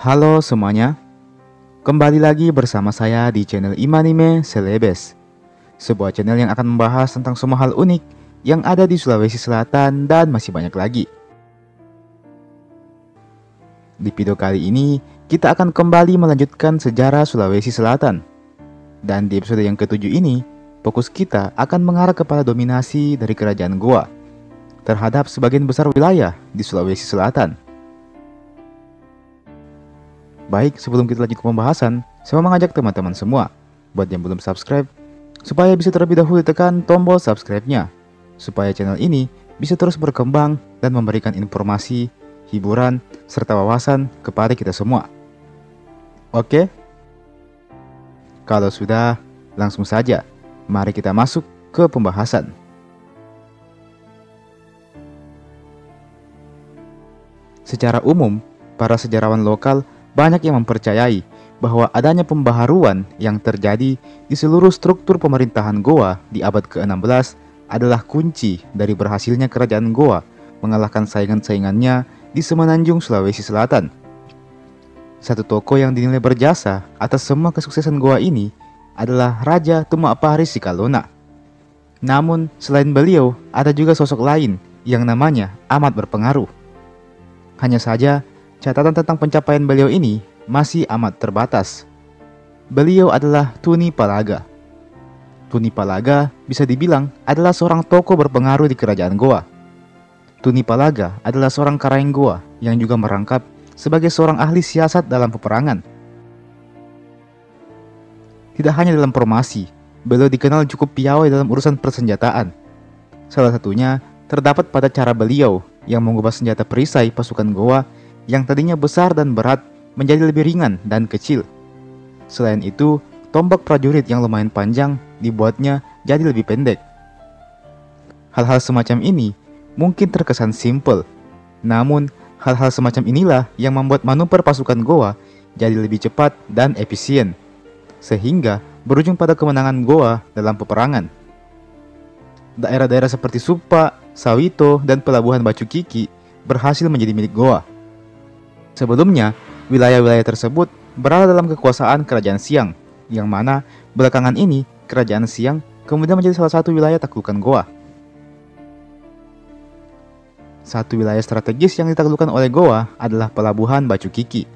Halo semuanya, kembali lagi bersama saya di channel Imanime Celebes, sebuah channel yang akan membahas tentang semua hal unik yang ada di Sulawesi Selatan dan masih banyak lagi. Di video kali ini, kita akan kembali melanjutkan sejarah Sulawesi Selatan. Dan di episode yang ke-7 ini, fokus kita akan mengarah kepada dominasi dari Kerajaan Goa terhadap sebagian besar wilayah di Sulawesi Selatan. Baik, sebelum kita lanjut ke pembahasan, saya mau mengajak teman-teman semua buat yang belum subscribe, supaya bisa terlebih dahulu tekan tombol subscribe-nya, supaya channel ini bisa terus berkembang dan memberikan informasi, hiburan, serta wawasan kepada kita semua. Oke? Kalau sudah, langsung saja, mari kita masuk ke pembahasan. Secara umum, para sejarawan lokal banyak yang mempercayai bahwa adanya pembaharuan yang terjadi di seluruh struktur pemerintahan Goa di abad ke-16 adalah kunci dari berhasilnya Kerajaan Goa mengalahkan saingan-saingannya di semenanjung Sulawesi Selatan. Satu tokoh yang dinilai berjasa atas semua kesuksesan Goa ini adalah Raja Tumapari Sikalona. Namun, selain beliau, ada juga sosok lain yang namanya amat berpengaruh. Hanya saja, catatan tentang pencapaian beliau ini masih amat terbatas. Beliau adalah Tuni Palaga. Tuni Palaga bisa dibilang adalah seorang tokoh berpengaruh di Kerajaan Goa. Tuni Palaga adalah seorang karaeng Goa yang juga merangkap sebagai seorang ahli siasat dalam peperangan. Tidak hanya dalam formasi, beliau dikenal cukup piawai dalam urusan persenjataan. Salah satunya terdapat pada cara beliau yang mengubah senjata perisai pasukan Goa yang tadinya besar dan berat menjadi lebih ringan dan kecil. Selain itu, tombak prajurit yang lumayan panjang dibuatnya jadi lebih pendek. Hal-hal semacam ini mungkin terkesan simpel, namun hal-hal semacam inilah yang membuat manuver pasukan Goa jadi lebih cepat dan efisien, sehingga berujung pada kemenangan Goa dalam peperangan. Daerah-daerah seperti Supa, Sawito, dan pelabuhan Bacu Kiki berhasil menjadi milik Goa. Sebelumnya, wilayah-wilayah tersebut berada dalam kekuasaan Kerajaan Siang, yang mana belakangan ini Kerajaan Siang kemudian menjadi salah satu wilayah taklukan Goa. Satu wilayah strategis yang ditaklukkan oleh Goa adalah pelabuhan Bacu Kiki.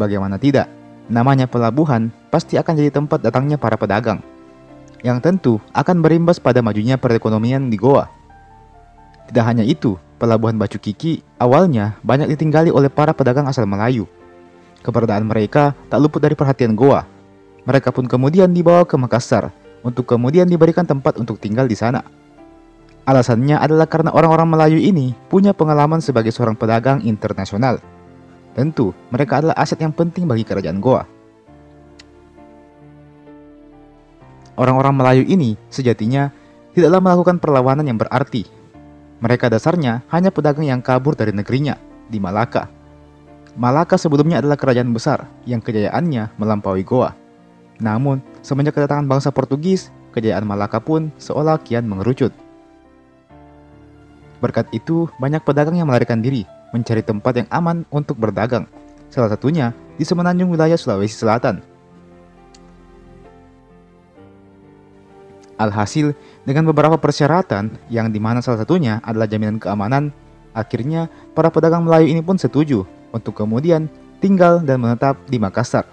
Bagaimana tidak, namanya pelabuhan pasti akan jadi tempat datangnya para pedagang, yang tentu akan berimbas pada majunya perekonomian di Goa. Tidak hanya itu, pelabuhan Bacu Kiki awalnya banyak ditinggali oleh para pedagang asal Melayu. Keberadaan mereka tak luput dari perhatian Goa. Mereka pun kemudian dibawa ke Makassar untuk kemudian diberikan tempat untuk tinggal di sana. Alasannya adalah karena orang-orang Melayu ini punya pengalaman sebagai seorang pedagang internasional. Tentu, mereka adalah aset yang penting bagi kerajaan Goa. Orang-orang Melayu ini sejatinya tidaklah melakukan perlawanan yang berarti. Mereka dasarnya hanya pedagang yang kabur dari negerinya, di Malaka. Malaka sebelumnya adalah kerajaan besar yang kejayaannya melampaui Goa. Namun, semenjak kedatangan bangsa Portugis, kejayaan Malaka pun seolah kian mengerucut. Berkat itu, banyak pedagang yang melarikan diri, mencari tempat yang aman untuk berdagang. Salah satunya di semenanjung wilayah Sulawesi Selatan. Alhasil, dengan beberapa persyaratan yang dimana salah satunya adalah jaminan keamanan, akhirnya para pedagang Melayu ini pun setuju untuk kemudian tinggal dan menetap di Makassar.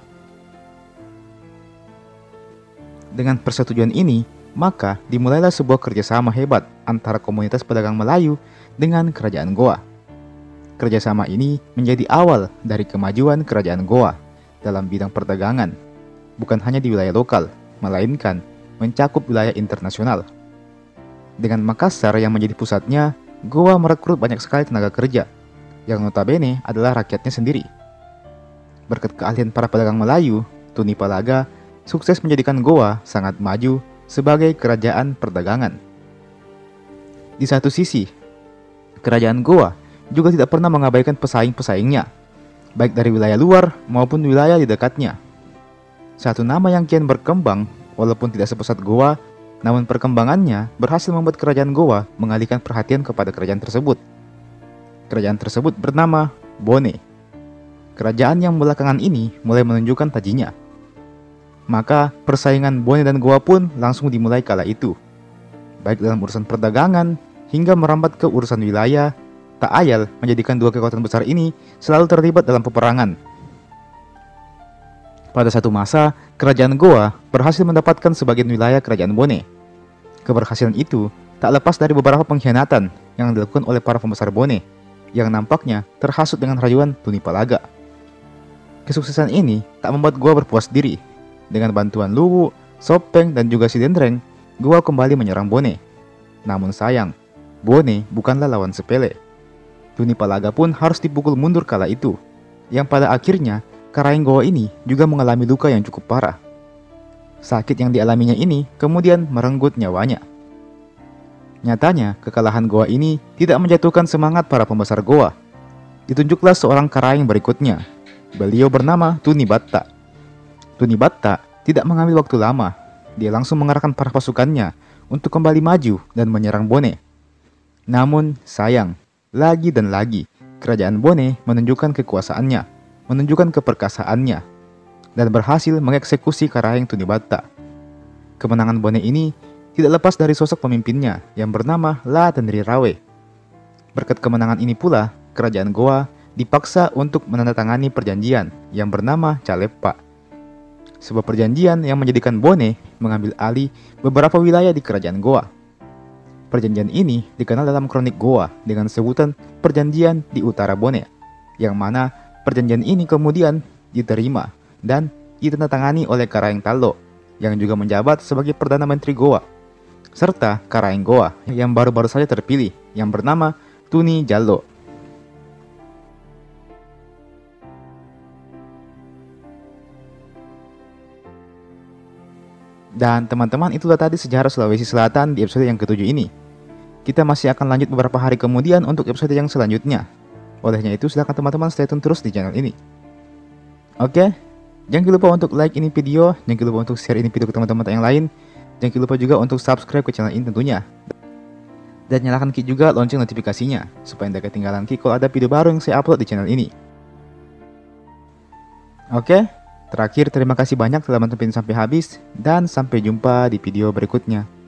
Dengan persetujuan ini, maka dimulailah sebuah kerjasama hebat antara komunitas pedagang Melayu dengan kerajaan Goa. Kerjasama ini menjadi awal dari kemajuan kerajaan Goa dalam bidang perdagangan, bukan hanya di wilayah lokal, melainkan mencakup wilayah internasional. Dengan Makassar yang menjadi pusatnya, Goa merekrut banyak sekali tenaga kerja, yang notabene adalah rakyatnya sendiri. Berkat keahlian para pedagang Melayu, Tuni Palaga sukses menjadikan Goa sangat maju sebagai kerajaan perdagangan. Di satu sisi, kerajaan Goa juga tidak pernah mengabaikan pesaing-pesaingnya, baik dari wilayah luar maupun wilayah di dekatnya. Satu nama yang kian berkembang walaupun tidak sepesat Goa, namun perkembangannya berhasil membuat kerajaan Goa mengalihkan perhatian kepada kerajaan tersebut. Kerajaan tersebut bernama Bone. kerajaan yang belakangan ini mulai menunjukkan tajinya. Maka persaingan Bone dan Goa pun langsung dimulai kala itu. Baik dalam urusan perdagangan hingga merambat ke urusan wilayah, tak ayal menjadikan dua kekuatan besar ini selalu terlibat dalam peperangan. Pada satu masa, kerajaan Goa berhasil mendapatkan sebagian wilayah kerajaan Bone. Keberhasilan itu tak lepas dari beberapa pengkhianatan yang dilakukan oleh para pembesar Bone, yang nampaknya terhasut dengan rayuan Tuni Palaga. Kesuksesan ini tak membuat Goa berpuas diri. Dengan bantuan Luwu, Sopeng, dan juga Sidendreng, Goa kembali menyerang Bone. Namun sayang, Bone bukanlah lawan sepele. Tuni Palaga pun harus dipukul mundur kala itu, yang pada akhirnya Karaeng Goa ini juga mengalami luka yang cukup parah. Sakit yang dialaminya ini kemudian merenggut nyawanya. Nyatanya, kekalahan Goa ini tidak menjatuhkan semangat para pembesar Goa. Ditunjuklah seorang Karaeng berikutnya. Beliau bernama Tuni Batta. Tuni Batta tidak mengambil waktu lama. Dia langsung mengerahkan para pasukannya untuk kembali maju dan menyerang Bone. Namun sayang, lagi dan lagi kerajaan Bone menunjukkan kekuasaannya, menunjukkan keperkasaannya, dan berhasil mengeksekusi Karaeng Tuni Batta. Kemenangan Bone ini tidak lepas dari sosok pemimpinnya yang bernama La Tenri Rawe. Berkat kemenangan ini pula, kerajaan Goa dipaksa untuk menandatangani perjanjian yang bernama Caleppa. Sebuah perjanjian yang menjadikan Bone mengambil alih beberapa wilayah di kerajaan Goa. Perjanjian ini dikenal dalam kronik Goa dengan sebutan Perjanjian di Utara Bone, yang mana perjanjian ini kemudian diterima dan ditandatangani oleh Karaeng Tallo, yang juga menjabat sebagai Perdana Menteri Goa, serta Karaeng Goa yang baru-baru saja terpilih, yang bernama Tuni Jallo. Dan teman-teman, itulah tadi sejarah Sulawesi Selatan di episode yang ke-7 ini. Kita masih akan lanjut beberapa hari kemudian untuk episode yang selanjutnya. Olehnya itu, silakan teman-teman stay tune terus di channel ini. Oke, jangan lupa untuk like ini video, jangan lupa untuk share ini video ke teman-teman yang lain, jangan lupa juga untuk subscribe ke channel ini tentunya. Dan nyalakan juga lonceng notifikasinya, supaya tidak ketinggalan kalau ada video baru yang saya upload di channel ini. Oke, terakhir terima kasih banyak telah menonton sampai habis, dan sampai jumpa di video berikutnya.